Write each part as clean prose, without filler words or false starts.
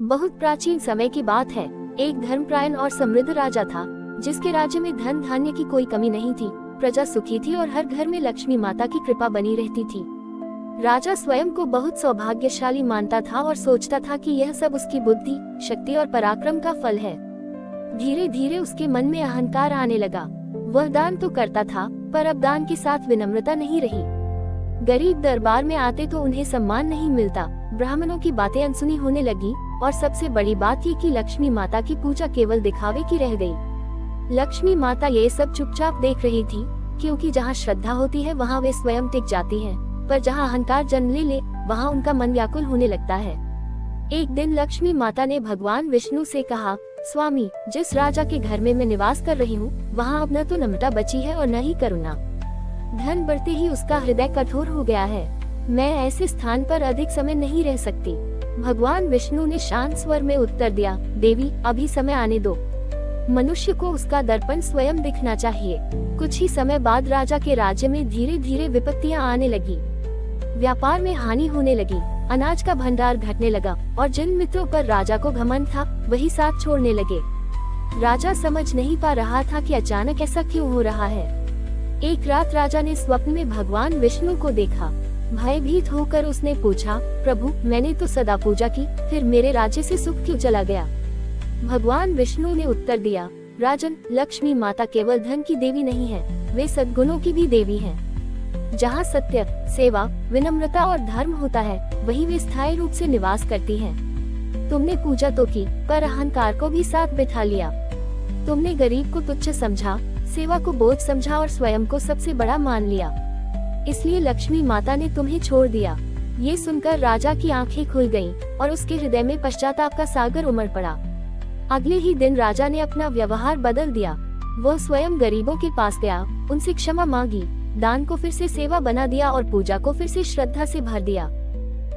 बहुत प्राचीन समय की बात है। एक धर्मपरायण और समृद्ध राजा था, जिसके राज्य में धन धान्य की कोई कमी नहीं थी। प्रजा सुखी थी और हर घर में लक्ष्मी माता की कृपा बनी रहती थी। राजा स्वयं को बहुत सौभाग्यशाली मानता था और सोचता था कि यह सब उसकी बुद्धि, शक्ति और पराक्रम का फल है। धीरे धीरे उसके मन में अहंकार आने लगा। वह दान तो करता था, पर अब दान के साथ विनम्रता नहीं रही। गरीब दरबार में आते तो उन्हें सम्मान नहीं मिलता। ब्राह्मणों की बातें अनसुनी होने लगी और सबसे बड़ी बात ये कि लक्ष्मी माता की पूजा केवल दिखावे की रह गई। लक्ष्मी माता ये सब चुपचाप देख रही थी, क्योंकि जहाँ श्रद्धा होती है वहाँ वे स्वयं टिक जाती हैं, पर जहाँ अहंकार जन्म ले वहाँ उनका मन व्याकुल होने लगता है। एक दिन लक्ष्मी माता ने भगवान विष्णु से कहा, स्वामी, जिस राजा के घर में मैं निवास कर रही हूँ वहाँ अब न तो नम्रता बची है और न ही करुणा। धन बढ़ते ही उसका हृदय कठोर हो गया है। मैं ऐसे स्थान पर अधिक समय नहीं रह सकती। भगवान विष्णु ने शांत स्वर में उत्तर दिया, देवी, अभी समय आने दो। मनुष्य को उसका दर्पण स्वयं दिखना चाहिए। कुछ ही समय बाद राजा के राज्य में धीरे धीरे विपत्तियां आने लगी। व्यापार में हानि होने लगी, अनाज का भंडार घटने लगा और जिन मित्रों पर राजा को घमंड था वही साथ छोड़ने लगे। राजा समझ नहीं पा रहा था कि अचानक ऐसा क्यों हो रहा है। एक रात राजा ने स्वप्न में भगवान विष्णु को देखा। भयभीत होकर उसने पूछा, प्रभु, मैंने तो सदा पूजा की, फिर मेरे राज्य से सुख क्यों चला गया? भगवान विष्णु ने उत्तर दिया, राजन, लक्ष्मी माता केवल धन की देवी नहीं है, वे सद्गुणों की भी देवी हैं। जहाँ सत्य, सेवा, विनम्रता और धर्म होता है, वहीं वे स्थायी रूप से निवास करती हैं। तुमने पूजा तो की, पर अहंकार को भी साथ बिठा लिया। तुमने गरीब को तुच्छ समझा, सेवा को बोझ समझा और स्वयं को सबसे बड़ा मान लिया। इसलिए लक्ष्मी माता ने तुम्हें छोड़ दिया। ये सुनकर राजा की आंखें खुल गईं और उसके हृदय में पश्चाताप का सागर उमड़ पड़ा। अगले ही दिन राजा ने अपना व्यवहार बदल दिया। वह स्वयं गरीबों के पास गया, उनसे क्षमा मांगी, दान को फिर से सेवा बना दिया और पूजा को फिर से श्रद्धा से भर दिया।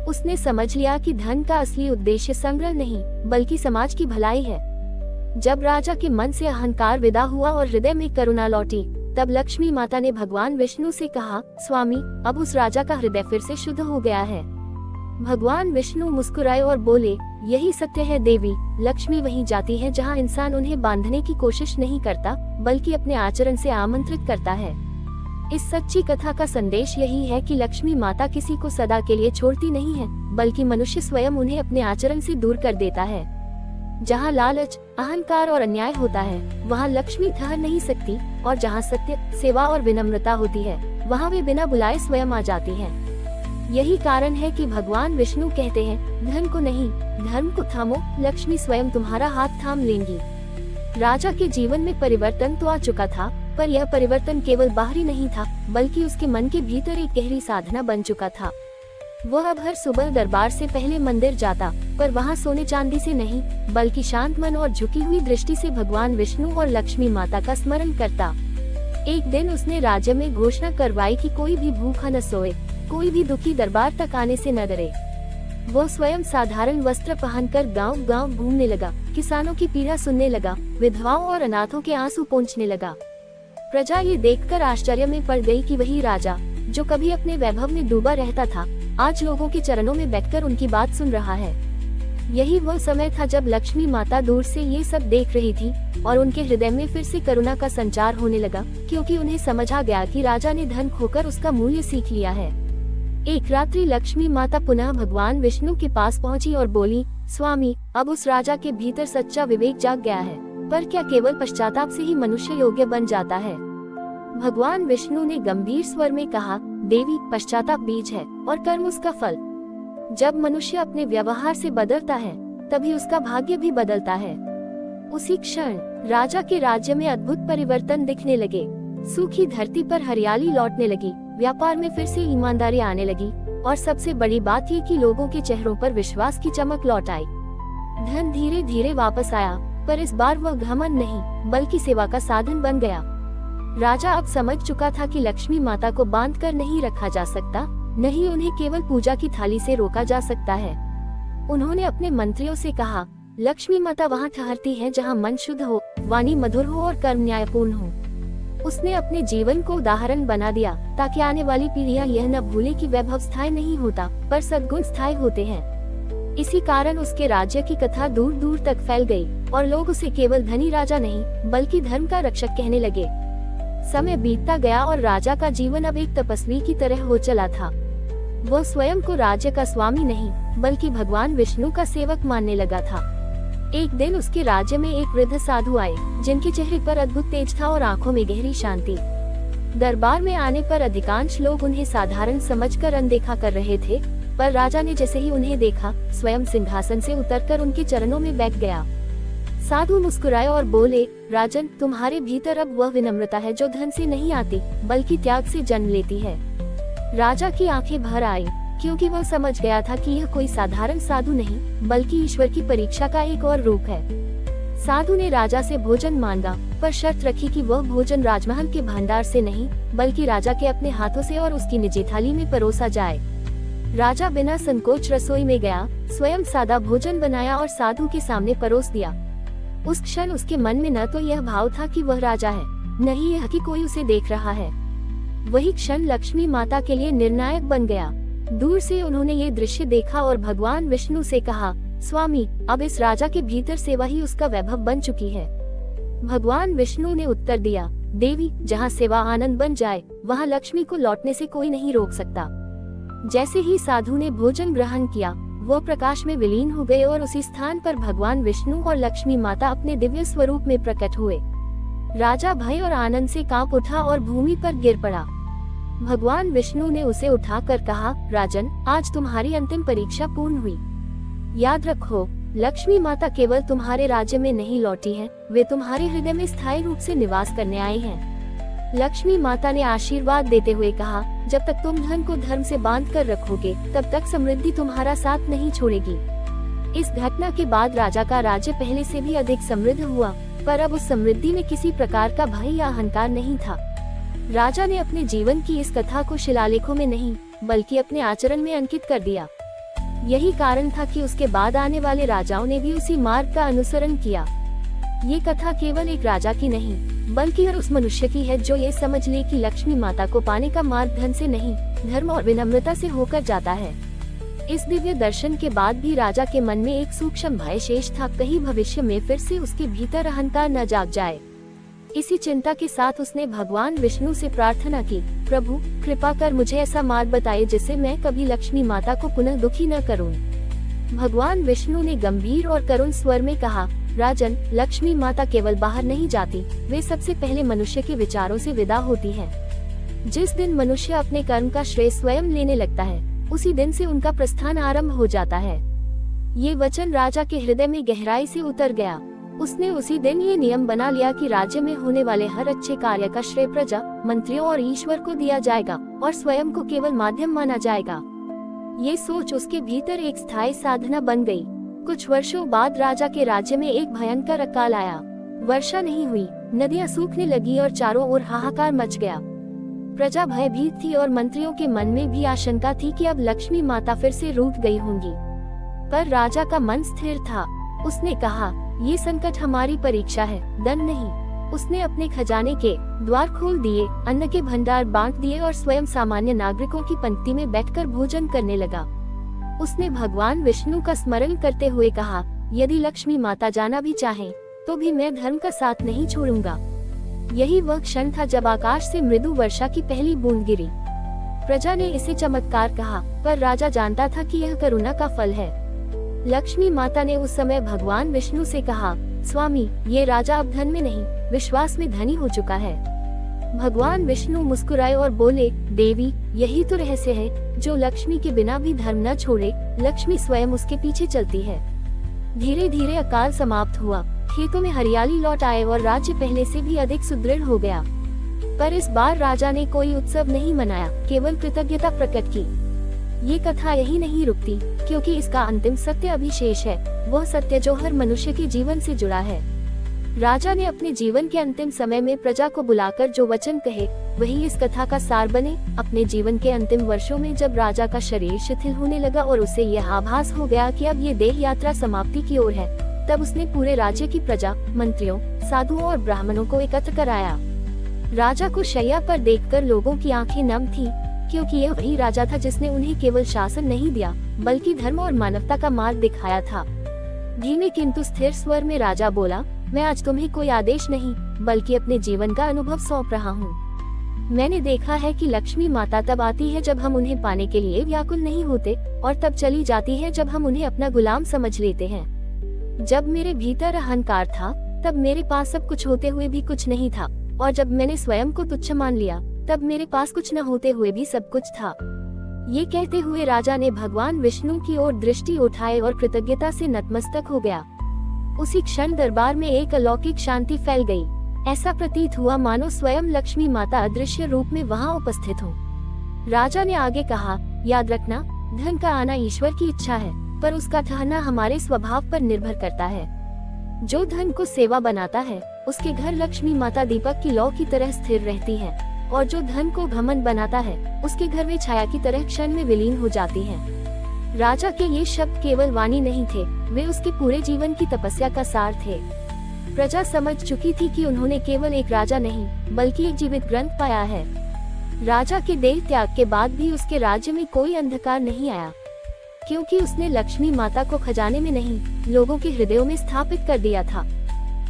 उसने समझ लिया कि धन का असली उद्देश्य संग्रह नहीं, बल्कि समाज की भलाई है। जब राजा के मन से अहंकार विदा हुआ और हृदय में करुणा लौटी, तब लक्ष्मी माता ने भगवान विष्णु से कहा, स्वामी, अब उस राजा का हृदय फिर से शुद्ध हो गया है। भगवान विष्णु मुस्कुराए और बोले, यही सत्य है देवी, लक्ष्मी वहीं जाती है जहां इंसान उन्हें बांधने की कोशिश नहीं करता, बल्कि अपने आचरण से आमंत्रित करता है। इस सच्ची कथा का संदेश यही है कि लक्ष्मी माता किसी को सदा के लिए छोड़ती नहीं है, बल्कि मनुष्य स्वयं उन्हें अपने आचरण से दूर कर देता है। जहाँ लालच, अहंकार और अन्याय होता है, वहाँ लक्ष्मी ठहर नहीं सकती, और जहाँ सत्य, सेवा और विनम्रता होती है, वहाँ वे बिना बुलाए स्वयं आ जाती हैं। यही कारण है कि भगवान विष्णु कहते हैं, धन को नहीं, धर्म को थामो, लक्ष्मी स्वयं तुम्हारा हाथ थाम लेंगी। राजा के जीवन में परिवर्तन तो आ चुका था, पर यह परिवर्तन केवल बाहरी नहीं था, बल्कि उसके मन के भीतर एक गहरी साधना बन चुका था। वह अब हर सुबह दरबार से पहले मंदिर जाता, पर वहाँ सोने चांदी से नहीं, बल्कि शांत मन और झुकी हुई दृष्टि से भगवान विष्णु और लक्ष्मी माता का स्मरण करता। एक दिन उसने राज्य में घोषणा करवाई कि कोई भी भूखा न सोए, कोई भी दुखी दरबार तक आने से न डरे। वह स्वयं साधारण वस्त्र पहनकर गांव-गांव घूमने लगा, किसानों की पीड़ा सुनने लगा, विधवाओं और अनाथों के आंसू पोंछने लगा। प्रजा ये देखकर आश्चर्य में पड़ गई कि वही राजा, जो कभी अपने वैभव में डूबा रहता था, आज लोगों के चरणों में बैठकर उनकी बात सुन रहा है। यही वह समय था जब लक्ष्मी माता दूर से ये सब देख रही थी और उनके हृदय में फिर से करुणा का संचार होने लगा, क्योंकि उन्हें समझ आ गया कि राजा ने धन खोकर उसका मूल्य सीख लिया है। एक रात्रि लक्ष्मी माता पुनः भगवान विष्णु के पास पहुंची और बोली, स्वामी, अब उस राजा के भीतर सच्चा विवेक जाग गया है, पर क्या केवल पश्चाताप से ही मनुष्य योग्य बन जाता है? भगवान विष्णु ने गंभीर स्वर में कहा, देवी, पश्चाताप बीज है और कर्म उसका फल। जब मनुष्य अपने व्यवहार से बदलता है, तभी उसका भाग्य भी बदलता है। उसी क्षण राजा के राज्य में अद्भुत परिवर्तन दिखने लगे। सूखी धरती पर हरियाली लौटने लगी, व्यापार में फिर से ईमानदारी आने लगी, और सबसे बड़ी बात ये कि लोगों के चेहरों पर विश्वास की चमक लौट आई। धन धीरे धीरे वापस आया, पर इस बार वह घमंड नहीं, बल्कि सेवा का साधन बन गया। राजा अब समझ चुका था कि लक्ष्मी माता को बांध कर नहीं रखा जा सकता, नहीं उन्हें केवल पूजा की थाली से रोका जा सकता है। उन्होंने अपने मंत्रियों से कहा, लक्ष्मी माता वहाँ ठहरती है जहाँ मन शुद्ध हो, वाणी मधुर हो और कर्म न्यायपूर्ण हो। उसने अपने जीवन को उदाहरण बना दिया, ताकि आने वाली पीढ़ियां यह न भूले कि वैभव स्थायी नहीं होता, पर सद्गुण स्थायी होते हैं। इसी कारण उसके राज्य की कथा दूर दूर तक फैल गई और लोग उसे केवल धनी राजा नहीं बल्कि धर्म का रक्षक कहने लगे। समय बीतता गया और राजा का जीवन अब एक तपस्वी की तरह हो चला था। वो स्वयं को राज्य का स्वामी नहीं बल्कि भगवान विष्णु का सेवक मानने लगा था। एक दिन उसके राज्य में एक वृद्ध साधु आए जिनके चेहरे पर अद्भुत तेज था और आंखों में गहरी शांति। दरबार में आने पर अधिकांश लोग उन्हें साधारण समझकर अनदेखा कर रहे थे, पर राजा ने जैसे ही उन्हें देखा स्वयं सिंहासन से उतरकर उनके चरणों में बैठ गया। साधु मुस्कुराए और बोले, राजन, तुम्हारे भीतर अब वह विनम्रता है जो धन से नहीं आती बल्कि त्याग से जन्म लेती है। राजा की आंखें भर आई क्योंकि वह समझ गया था कि यह कोई साधारण साधु नहीं बल्कि ईश्वर की परीक्षा का एक और रूप है। साधु ने राजा से भोजन मांगा पर शर्त रखी कि वह भोजन राजमहल के भंडार से नहीं बल्कि राजा के अपने हाथों से और उसकी निजी थाली में परोसा जाए। राजा बिना संकोच रसोई में गया, स्वयं सादा भोजन बनाया और साधु के सामने परोस दिया। उस क्षण उसके मन में न तो यह भाव था कि वह राजा है, न ही यह कि कोई उसे देख रहा है। वही क्षण लक्ष्मी माता के लिए निर्णायक बन गया। दूर से उन्होंने ये दृश्य देखा और भगवान विष्णु से कहा, स्वामी, अब इस राजा के भीतर सेवा ही उसका वैभव बन चुकी है। भगवान विष्णु ने उत्तर दिया, देवी, जहाँ सेवा आनंद बन जाए वहाँ लक्ष्मी को लौटने से कोई नहीं रोक सकता। जैसे ही साधु ने भोजन ग्रहण किया, वो प्रकाश में विलीन हो गए और उसी स्थान पर भगवान विष्णु और लक्ष्मी माता अपने दिव्य स्वरूप में प्रकट हुए। राजा भय और आनंद से कांप उठा और भूमि पर गिर पड़ा। भगवान विष्णु ने उसे उठाकर कहा, राजन, आज तुम्हारी अंतिम परीक्षा पूर्ण हुई। याद रखो, लक्ष्मी माता केवल तुम्हारे राज्य में नहीं लौटी है, वे तुम्हारे हृदय में स्थायी रूप से निवास करने आई हैं। लक्ष्मी माता ने आशीर्वाद देते हुए कहा, जब तक तुम धन को धर्म से बांध कर रखोगे तब तक समृद्धि तुम्हारा साथ नहीं छोड़ेगी। इस घटना के बाद राजा का राज्य पहले से भी अधिक समृद्ध हुआ, पर अब उस समृद्धि में किसी प्रकार का भय या अहंकार नहीं था। राजा ने अपने जीवन की इस कथा को शिलालेखों में नहीं बल्कि अपने आचरण में अंकित कर दिया। यही कारण था कि उसके बाद आने वाले राजाओं ने भी उसी मार्ग का अनुसरण किया। ये कथा केवल एक राजा की नहीं बल्कि हर उस मनुष्य की है जो ये समझ ले कि लक्ष्मी माता को पाने का मार्ग धन से नहीं, धर्म और विनम्रता से होकर जाता है। इस दिव्य दर्शन के बाद भी राजा के मन में एक सूक्ष्म भय शेष था, कहीं भविष्य में फिर से उसके भीतर अहंकार न जाग जाए। इसी चिंता के साथ उसने भगवान विष्णु से प्रार्थना की, प्रभु, कृपा कर मुझे ऐसा मार्ग बताइए जिससे मैं कभी लक्ष्मी माता को पुनः दुखी न करूं। भगवान विष्णु ने गंभीर और करुण स्वर में कहा, राजन, लक्ष्मी माता केवल बाहर नहीं जाती, वे सबसे पहले मनुष्य के विचारों से विदा होती है। जिस दिन मनुष्य अपने कर्म का श्रेय स्वयं लेने लगता है, उसी दिन से उनका प्रस्थान आरंभ हो जाता है। ये वचन राजा के हृदय में गहराई से उतर गया। उसने उसी दिन ये नियम बना लिया कि राज्य में होने वाले हर अच्छे कार्य का श्रेय प्रजा, मंत्रियों और ईश्वर को दिया जाएगा और स्वयं को केवल माध्यम माना जाएगा। ये सोच उसके भीतर एक स्थायी साधना बन गई। कुछ वर्षों बाद राजा के राज्य में एक भयंकर अकाल आया। वर्षा नहीं हुई, नदियां सूखने लगी और चारों ओर हाहाकार मच गया। प्रजा भयभीत थी और मंत्रियों के मन में भी आशंका थी कि अब लक्ष्मी माता फिर से रूठ गई होंगी। पर राजा का मन स्थिर था। उसने कहा, ये संकट हमारी परीक्षा है, दंड नहीं। उसने अपने खजाने के द्वार खोल दिए, अन्न के भंडार बांट दिए और स्वयं सामान्य नागरिकों की पंक्ति में बैठकर भोजन करने लगा। उसने भगवान विष्णु का स्मरण करते हुए कहा, यदि लक्ष्मी माता जाना भी चाहे तो भी मैं धर्म का साथ नहीं छोड़ूंगा। यही वह क्षण था जब आकाश से मृदु वर्षा की पहली बूंद गिरी। प्रजा ने इसे चमत्कार कहा, पर राजा जानता था कि यह करुणा का फल है। लक्ष्मी माता ने उस समय भगवान विष्णु से कहा, स्वामी, ये राजा अब धन में नहीं, विश्वास में धनी हो चुका है। भगवान विष्णु मुस्कुराए और बोले, देवी, यही तो रहस्य है, जो लक्ष्मी के बिना भी धर्म न छोड़े, लक्ष्मी स्वयं उसके पीछे चलती है। धीरे धीरे अकाल समाप्त हुआ, खेतों में हरियाली लौट आए और राज्य पहले से भी अधिक सुदृढ़ हो गया। पर इस बार राजा ने कोई उत्सव नहीं मनाया, केवल कृतज्ञता प्रकट की। ये कथा यही नहीं रुकती, क्योंकि इसका अंतिम सत्य अभी शेष है, वह सत्य जो हर मनुष्य के जीवन से जुड़ा है। राजा ने अपने जीवन के अंतिम समय में प्रजा को बुलाकर जो वचन कहे, वही इस कथा का सार बने। अपने जीवन के अंतिम वर्षों में जब राजा का शरीर शिथिल होने लगा और उसे यह आभास हो गया कि अब ये देह यात्रा समाप्ति की ओर है, तब उसने पूरे राज्य की प्रजा, मंत्रियों, साधुओं और ब्राह्मणों को एकत्र कराया। राजा को शैया पर देखकर लोगों की आंखें नम थी, क्योंकि यह वही राजा था जिसने उन्हें केवल शासन नहीं दिया बल्कि धर्म और मानवता का मार्ग दिखाया था। धीमे किंतु स्थिर स्वर में राजा बोला, मैं आज तुम्हें कोई आदेश नहीं बल्कि अपने जीवन का अनुभव सौंप रहा हूँ। मैंने देखा है कि लक्ष्मी माता तब आती है जब हम उन्हें पाने के लिए व्याकुल नहीं होते, और तब चली जाती है जब हम उन्हें अपना गुलाम समझ लेते हैं। जब मेरे भीतर अहंकार था, तब मेरे पास सब कुछ होते हुए भी कुछ नहीं था, और जब मैंने स्वयं को तुच्छ मान लिया, तब मेरे पास कुछ न होते हुए भी सब कुछ था। ये कहते हुए राजा ने भगवान विष्णु की ओर दृष्टि उठाई और कृतज्ञता से नतमस्तक हो गया। उसी क्षण दरबार में एक अलौकिक शांति फैल गई। ऐसा प्रतीत हुआ मानो स्वयं लक्ष्मी माता अदृश्य रूप में वहां उपस्थित हो। राजा ने आगे कहा, याद रखना, धन का आना ईश्वर की इच्छा है, पर उसका ठहरना हमारे स्वभाव पर निर्भर करता है। जो धन को सेवा बनाता है, उसके घर लक्ष्मी माता दीपक की लौ की तरह स्थिर रहती है, और जो धन को घमंड बनाता है, उसके घर वे छाया की तरह क्षण में विलीन हो जाती हैं। राजा के ये शब्द केवल वाणी नहीं थे, वे उसके पूरे जीवन की तपस्या का सार थे। प्रजा समझ चुकी थी कि उन्होंने केवल एक राजा नहीं बल्कि एक जीवित ग्रंथ पाया है। राजा के देह त्याग के बाद भी उसके राज्य में कोई अंधकार नहीं आया, क्योंकि उसने लक्ष्मी माता को खजाने में नहीं, लोगों के हृदयों में स्थापित कर दिया था।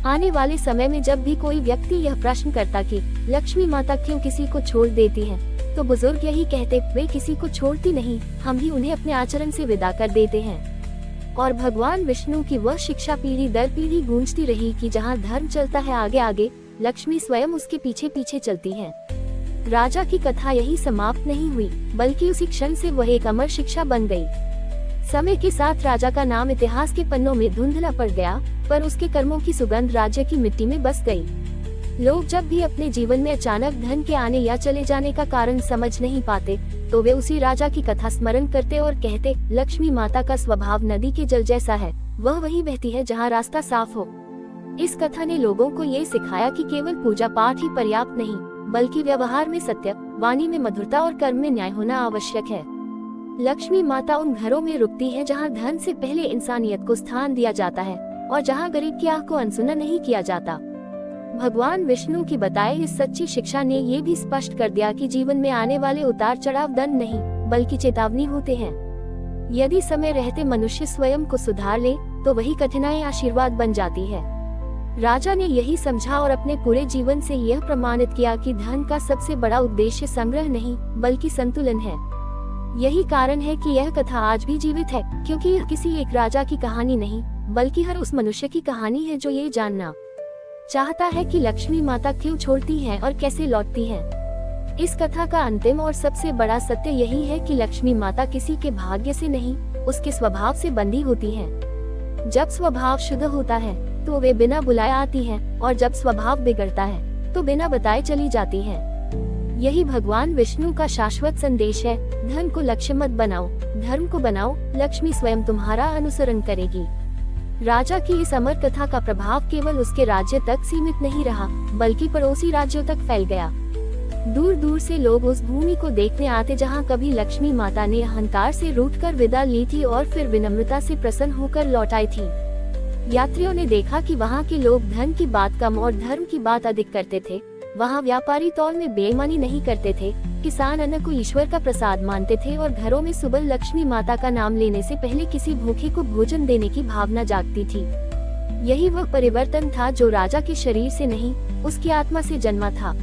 आने वाले समय में जब भी कोई व्यक्ति यह प्रश्न करता कि लक्ष्मी माता क्यों किसी को छोड़ देती है, तो बुजुर्ग यही कहते, वे किसी को छोड़ती नहीं, हम ही उन्हें अपने आचरण से विदा कर देते हैं। और भगवान विष्णु की वह शिक्षा पीढ़ी दर पीढ़ी गूंजती रही कि जहाँ धर्म चलता है आगे आगे, लक्ष्मी स्वयं उसके पीछे पीछे चलती है। राजा की कथा यही समाप्त नहीं हुई, बल्कि उसी क्षण से वह एक अमर शिक्षा बन गई। समय के साथ राजा का नाम इतिहास के पन्नों में धुंधला पड़ गया, पर उसके कर्मों की सुगंध राज्य की मिट्टी में बस गई। लोग जब भी अपने जीवन में अचानक धन के आने या चले जाने का कारण समझ नहीं पाते, तो वे उसी राजा की कथा स्मरण करते और कहते, लक्ष्मी माता का स्वभाव नदी के जल जैसा है, वह वहीं बहती है जहाँ रास्ता साफ हो। इस कथा ने लोगों को ये सिखाया कि केवल पूजा पाठ ही पर्याप्त नहीं, बल्कि व्यवहार में सत्य, वाणी में मधुरता और कर्म में न्याय होना आवश्यक है। लक्ष्मी माता उन घरों में रुकती है जहाँ धन से पहले इंसानियत को स्थान दिया जाता है, और जहाँ गरीब की आह को अनसुना नहीं किया जाता। भगवान विष्णु की बताई इस सच्ची शिक्षा ने ये भी स्पष्ट कर दिया कि जीवन में आने वाले उतार चढ़ाव दंड नहीं, बल्कि चेतावनी होते हैं। यदि समय रहते मनुष्य स्वयं को सुधार ले, तो वही कठिनाई आशीर्वाद बन जाती है। राजा ने यही समझा और अपने पूरे जीवन से यह प्रमाणित किया कि धन का सबसे बड़ा उद्देश्य संग्रह नहीं, बल्कि संतुलन है। यही कारण है कि यह कथा आज भी जीवित है, क्योंकि यह किसी एक राजा की कहानी नहीं, बल्कि हर उस मनुष्य की कहानी है जो ये जानना चाहता है कि लक्ष्मी माता क्यों छोड़ती है और कैसे लौटती है। इस कथा का अंतिम और सबसे बड़ा सत्य यही है कि लक्ष्मी माता किसी के भाग्य से नहीं, उसके स्वभाव से बंधी होती है। जब स्वभाव शुद्ध होता है तो वे बिना बुलाए आती है, और जब स्वभाव बिगड़ता है तो बिना बताए चली जाती है। यही भगवान विष्णु का शाश्वत संदेश है, धन को लक्ष्य मत बनाओ, धर्म को बनाओ, लक्ष्मी स्वयं तुम्हारा अनुसरण करेगी। राजा की इस अमर कथा का प्रभाव केवल उसके राज्य तक सीमित नहीं रहा, बल्कि पड़ोसी राज्यों तक फैल गया। दूर दूर से लोग उस भूमि को देखने आते जहां कभी लक्ष्मी माता ने अहंकार से रूठकर विदा ली थी और फिर विनम्रता से प्रसन्न होकर लौट आई थी। यात्रियों ने देखा कि वहां के लोग धन की बात कम और धर्म की बात अधिक करते थे। वहां व्यापारी तौल में बेईमानी नहीं करते थे, किसान अन्न को ईश्वर का प्रसाद मानते थे, और घरों में सुबह लक्ष्मी माता का नाम लेने से पहले किसी भूखे को भोजन देने की भावना जागती थी। यही वह परिवर्तन था जो राजा के शरीर से नहीं, उसकी आत्मा से जन्मा था।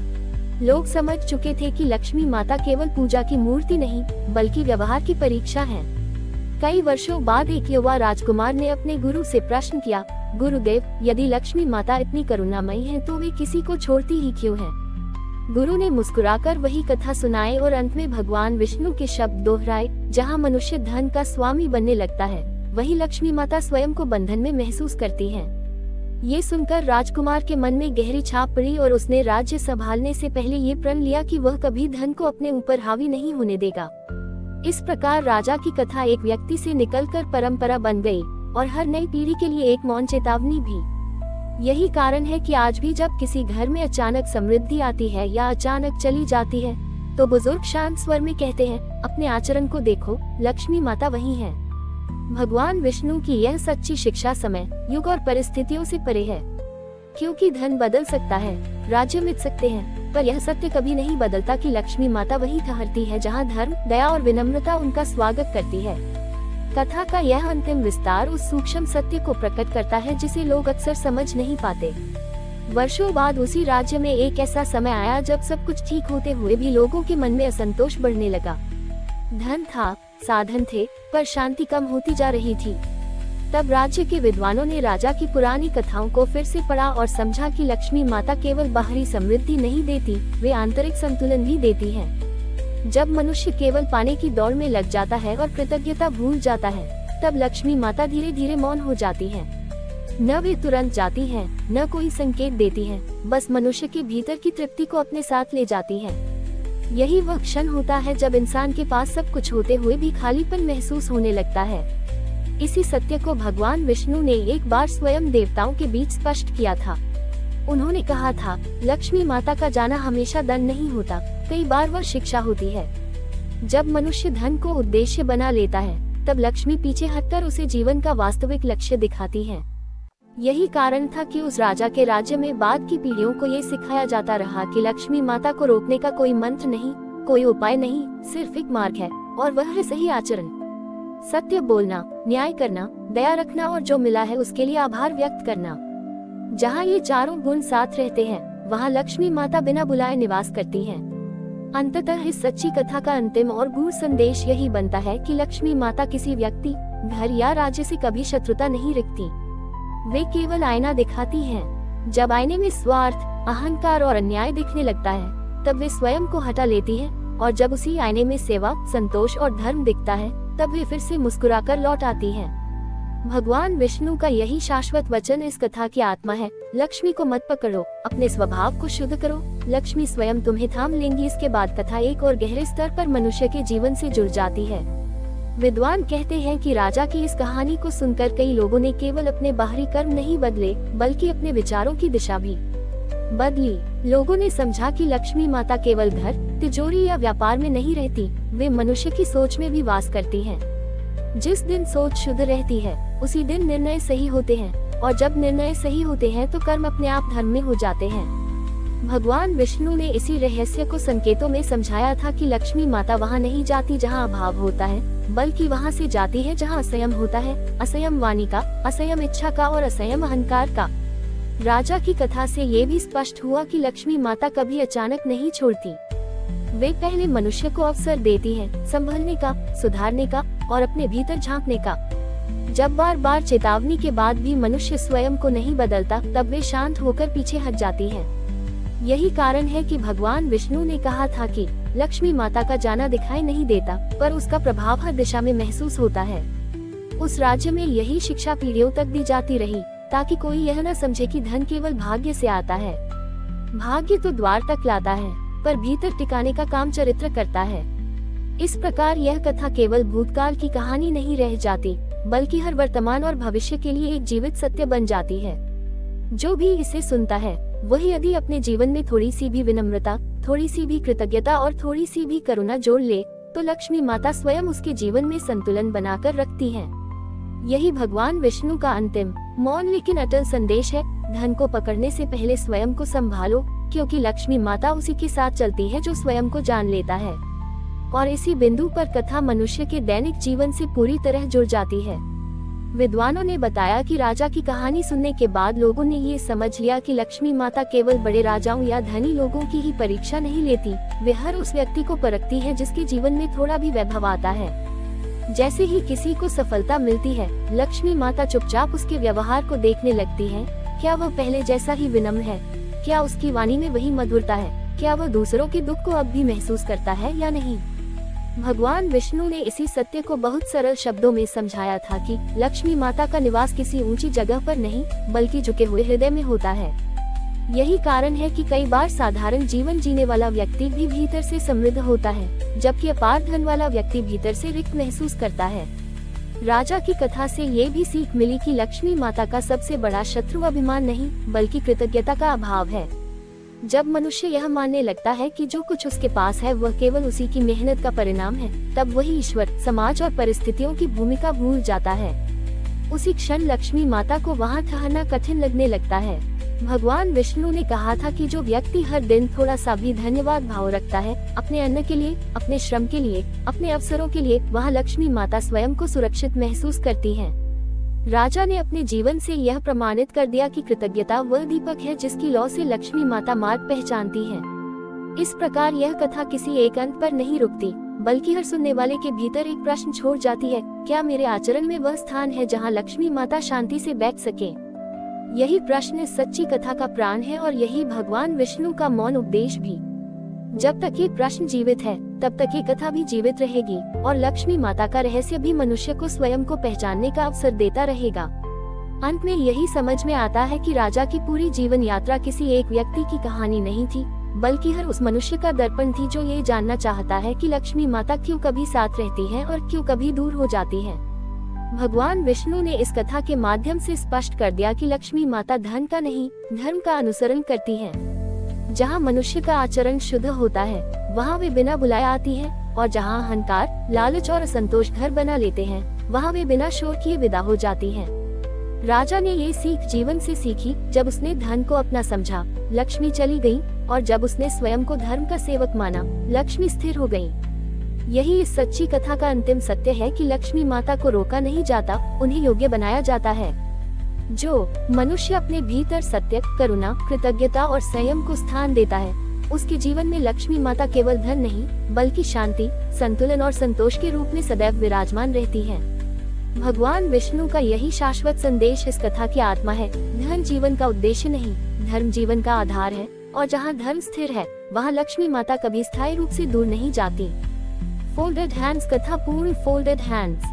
लोग समझ चुके थे कि लक्ष्मी माता केवल पूजा की मूर्ति नहीं, बल्कि व्यवहार की परीक्षा है। कई वर्षों बाद एक युवा राजकुमार ने अपने गुरु से प्रश्न किया, गुरुदेव, यदि लक्ष्मी माता इतनी करुणामयी है तो वे किसी को छोड़ती ही क्यों है? गुरु ने मुस्कुराकर वही कथा सुनाई और अंत में भगवान विष्णु के शब्द दोहराए, जहाँ मनुष्य धन का स्वामी बनने लगता है, वही लक्ष्मी माता स्वयं को बंधन में महसूस करती है। ये सुनकर राजकुमार के मन में गहरी छाप पड़ी और उसने राज्य संभालने से पहले ये प्रण लिया कि वह कभी धन को अपने ऊपर हावी नहीं होने देगा। इस प्रकार राजा की कथा एक व्यक्ति से निकलकर परंपरा बन गई और हर नई पीढ़ी के लिए एक मौन चेतावनी भी। यही कारण है कि आज भी जब किसी घर में अचानक समृद्धि आती है या अचानक चली जाती है, तो बुजुर्ग शांत स्वर में कहते हैं, अपने आचरण को देखो, लक्ष्मी माता वही है। भगवान विष्णु की यह सच्ची शिक्षा समय, युग और परिस्थितियों से परे है, क्योंकि धन बदल सकता है, राज्य मिट सकते हैं, पर यह सत्य कभी नहीं बदलता कि लक्ष्मी माता वही ठहरती है जहाँ धर्म, दया और विनम्रता उनका स्वागत करती है। कथा का यह अंतिम विस्तार उस सूक्ष्म सत्य को प्रकट करता है जिसे लोग अक्सर समझ नहीं पाते। वर्षों बाद उसी राज्य में एक ऐसा समय आया जब सब कुछ ठीक होते हुए भी लोगों के मन में असंतोष बढ़ने लगा। धन था, साधन थे, पर शांति कम होती जा रही थी। तब राज्य के विद्वानों ने राजा की पुरानी कथाओं को फिर से पढ़ा और समझा कि लक्ष्मी माता केवल बाहरी समृद्धि नहीं देती, वे आंतरिक संतुलन भी देती हैं। जब मनुष्य केवल पाने की दौड़ में लग जाता है और कृतज्ञता भूल जाता है, तब लक्ष्मी माता धीरे धीरे मौन हो जाती हैं। न वे तुरंत जाती हैं, न कोई संकेत देती हैं, बस मनुष्य के भीतर की तृप्ति को अपने साथ ले जाती हैं। यही वह क्षण होता है जब इंसान के पास सब कुछ होते हुए भी खालीपन महसूस होने लगता है। इसी सत्य को भगवान विष्णु ने एक बार स्वयं देवताओं के बीच स्पष्ट किया था। उन्होंने कहा था, लक्ष्मी माता का जाना हमेशा दंड नहीं होता, कई बार वह शिक्षा होती है। जब मनुष्य धन को उद्देश्य बना लेता है, तब लक्ष्मी पीछे हटकर उसे जीवन का वास्तविक लक्ष्य दिखाती है। यही कारण था कि उस राजा के राज्य में बाद की पीढ़ियों को ये सिखाया जाता रहा कि लक्ष्मी माता को रोकने का कोई मंत्र नहीं, कोई उपाय नहीं, सिर्फ एक मार्ग है, और वह है सही आचरण। सत्य बोलना, न्याय करना, दया रखना और जो मिला है उसके लिए आभार व्यक्त करना। जहाँ ये चारों गुण साथ रहते हैं, वहाँ लक्ष्मी माता बिना बुलाए निवास करती हैं। अंततः इस सच्ची कथा का अंतिम और गूढ़ संदेश यही बनता है कि लक्ष्मी माता किसी व्यक्ति, घर या राज्य से कभी शत्रुता नहीं रखती। वे केवल आईना दिखाती हैं। जब आईने में स्वार्थ, अहंकार और अन्याय दिखने लगता है, तब वे स्वयं को हटा लेती हैं, और जब उसी आईने में सेवा, संतोष और धर्म दिखता है, तब वे फिर से मुस्कुराकर लौट आती हैं। भगवान विष्णु का यही शाश्वत वचन इस कथा की आत्मा है। लक्ष्मी को मत पकड़ो, अपने स्वभाव को शुद्ध करो, लक्ष्मी स्वयं तुम्हें थाम लेंगी। इसके बाद कथा एक और गहरे स्तर पर मनुष्य के जीवन से जुड़ जाती है। विद्वान कहते हैं कि राजा की इस कहानी को सुनकर कई लोगों ने केवल अपने बाहरी कर्म नहीं बदले, बल्कि अपने विचारों की दिशा भी बदली। लोगों ने समझा कि लक्ष्मी माता केवल घर, तिजोरी या व्यापार में नहीं रहती, वे मनुष्य की सोच में भी वास करती हैं। जिस दिन सोच शुद्ध रहती है, उसी दिन निर्णय सही होते हैं, और जब निर्णय सही होते हैं तो कर्म अपने आप धर्म में हो जाते हैं। भगवान विष्णु ने इसी रहस्य को संकेतों में समझाया था कि लक्ष्मी माता वहाँ नहीं जाती जहाँ अभाव होता है, बल्कि वहाँ से जाती है जहाँ असंयम होता है, असंयम वाणी का, असंयम इच्छा का और असंयम अहंकार का। राजा की कथा से ये भी स्पष्ट हुआ कि लक्ष्मी माता कभी अचानक नहीं छोड़ती। वे पहले मनुष्य को अवसर देती हैं, संभलने का, सुधारने का और अपने भीतर झांकने का। जब बार बार चेतावनी के बाद भी मनुष्य स्वयं को नहीं बदलता, तब वे शांत होकर पीछे हट जाती हैं। यही कारण है कि भगवान विष्णु ने कहा था कि लक्ष्मी माता का जाना दिखाई नहीं देता, पर उसका प्रभाव हर दिशा में महसूस होता है। उस राज्य में यही शिक्षा पीढ़ियों तक दी जाती रही, ताकि कोई यह न समझे कि धन केवल भाग्य से आता है। भाग्य तो द्वार तक लाता है, पर भीतर टिकाने का काम चरित्र करता है। इस प्रकार यह कथा केवल भूतकाल की कहानी नहीं रह जाती, बल्कि हर वर्तमान और भविष्य के लिए एक जीवित सत्य बन जाती है। जो भी इसे सुनता है, वही यदि अपने जीवन में थोड़ी सी भी विनम्रता, थोड़ी सी भी कृतज्ञता और थोड़ी सी भी करुणा जोड़ ले, तो लक्ष्मी माता स्वयं उसके जीवन में संतुलन बनाकर रखती हैं। यही भगवान विष्णु का अंतिम, मौन लेकिन अटल संदेश है। धन को पकड़ने से पहले स्वयं को संभालो, क्योंकि लक्ष्मी माता उसी के साथ चलती है जो स्वयं को जान लेता है। और इसी बिंदु पर कथा मनुष्य के दैनिक जीवन से पूरी तरह जुड़ जाती है। विद्वानों ने बताया कि राजा की कहानी सुनने के बाद लोगों ने ये समझ लिया कि लक्ष्मी माता केवल बड़े राजाओं या धनी लोगों की ही परीक्षा नहीं लेती, वे हर उस व्यक्ति को परखती है जिसके जीवन में थोड़ा भी वैभव आता है। जैसे ही किसी को सफलता मिलती है, लक्ष्मी माता चुपचाप उसके व्यवहार को देखने लगती है। क्या वह पहले जैसा ही विनम्र है? क्या उसकी वाणी में वही मधुरता है? क्या वह दूसरों के दुख को अब भी महसूस करता है या नहीं? भगवान विष्णु ने इसी सत्य को बहुत सरल शब्दों में समझाया था कि लक्ष्मी माता का निवास किसी ऊंची जगह पर नहीं, बल्कि झुके हुए हृदय में होता है। यही कारण है कि कई बार साधारण जीवन जीने वाला व्यक्ति भी भीतर से समृद्ध होता है, जबकि अपार धन वाला व्यक्ति भीतर से रिक्त महसूस करता है। राजा की कथा से ये भी सीख मिली कि लक्ष्मी माता का सबसे बड़ा शत्रु अभिमान नहीं, बल्कि कृतज्ञता का अभाव है। जब मनुष्य यह मानने लगता है कि जो कुछ उसके पास है वह केवल उसी की मेहनत का परिणाम है, तब वही ईश्वर, समाज और परिस्थितियों की भूमिका भूल जाता है। उसी क्षण लक्ष्मी माता को वहाँ ठहरना कठिन लगने लगता है। भगवान विष्णु ने कहा था कि जो व्यक्ति हर दिन थोड़ा सा भी धन्यवाद भाव रखता है, अपने अन्न के लिए, अपने श्रम के लिए, अपने अवसरों के लिए, वहाँ लक्ष्मी माता स्वयं को सुरक्षित महसूस करती हैं। राजा ने अपने जीवन से यह प्रमाणित कर दिया कि कृतज्ञता वह दीपक है जिसकी लौ से लक्ष्मी माता मार्ग पहचानती है। इस प्रकार यह कथा किसी एक अंत पर नहीं रुकती, बल्कि हर सुनने वाले के भीतर एक प्रश्न छोड़ जाती है, क्या मेरे आचरण में वह स्थान है जहाँ लक्ष्मी माता शांति से बैठ सके? यही प्रश्न इस सच्ची कथा का प्राण है और यही भगवान विष्णु का मौन उपदेश भी। जब तक ये प्रश्न जीवित है, तब तक ये कथा भी जीवित रहेगी और लक्ष्मी माता का रहस्य भी मनुष्य को स्वयं को पहचानने का अवसर देता रहेगा। अंत में यही समझ में आता है कि राजा की पूरी जीवन यात्रा किसी एक व्यक्ति की कहानी नहीं थी, बल्कि हर उस मनुष्य का दर्पण थी जो ये जानना चाहता है कि लक्ष्मी माता क्यों कभी साथ रहती है और क्यों कभी दूर हो जाती है। भगवान विष्णु ने इस कथा के माध्यम से स्पष्ट कर दिया कि लक्ष्मी माता धन का नहीं, धर्म का अनुसरण करती है। जहाँ मनुष्य का आचरण शुद्ध होता है, वहाँ वे बिना बुलाए आती है, और जहाँ अहंकार, लालच और असंतोष घर बना लेते हैं, वहाँ वे बिना शोर किए विदा हो जाती हैं। राजा ने ये सीख जीवन से सीखी जब उसने धन को अपना समझा, लक्ष्मी चली गई, और जब उसने स्वयं को धर्म का सेवक माना, लक्ष्मी स्थिर हो गई। यही इस सच्ची कथा का अंतिम सत्य है कि लक्ष्मी माता को रोका नहीं जाता, उन्हें योग्य बनाया जाता है। जो मनुष्य अपने भीतर सत्य, करुणा, कृतज्ञता और संयम को स्थान देता है, उसके जीवन में लक्ष्मी माता केवल धन नहीं, बल्कि शांति, संतुलन और संतोष के रूप में सदैव विराजमान रहती है। भगवान विष्णु का यही शाश्वत संदेश इस कथा की आत्मा है। धन जीवन का उद्देश्य नहीं, धर्म जीवन का आधार है, और जहाँ धर्म स्थिर है, वहाँ लक्ष्मी माता कभी स्थायी रूप से दूर नहीं जाती। फोल्डेड हैंड्स कथा पूर्ण। Folded hands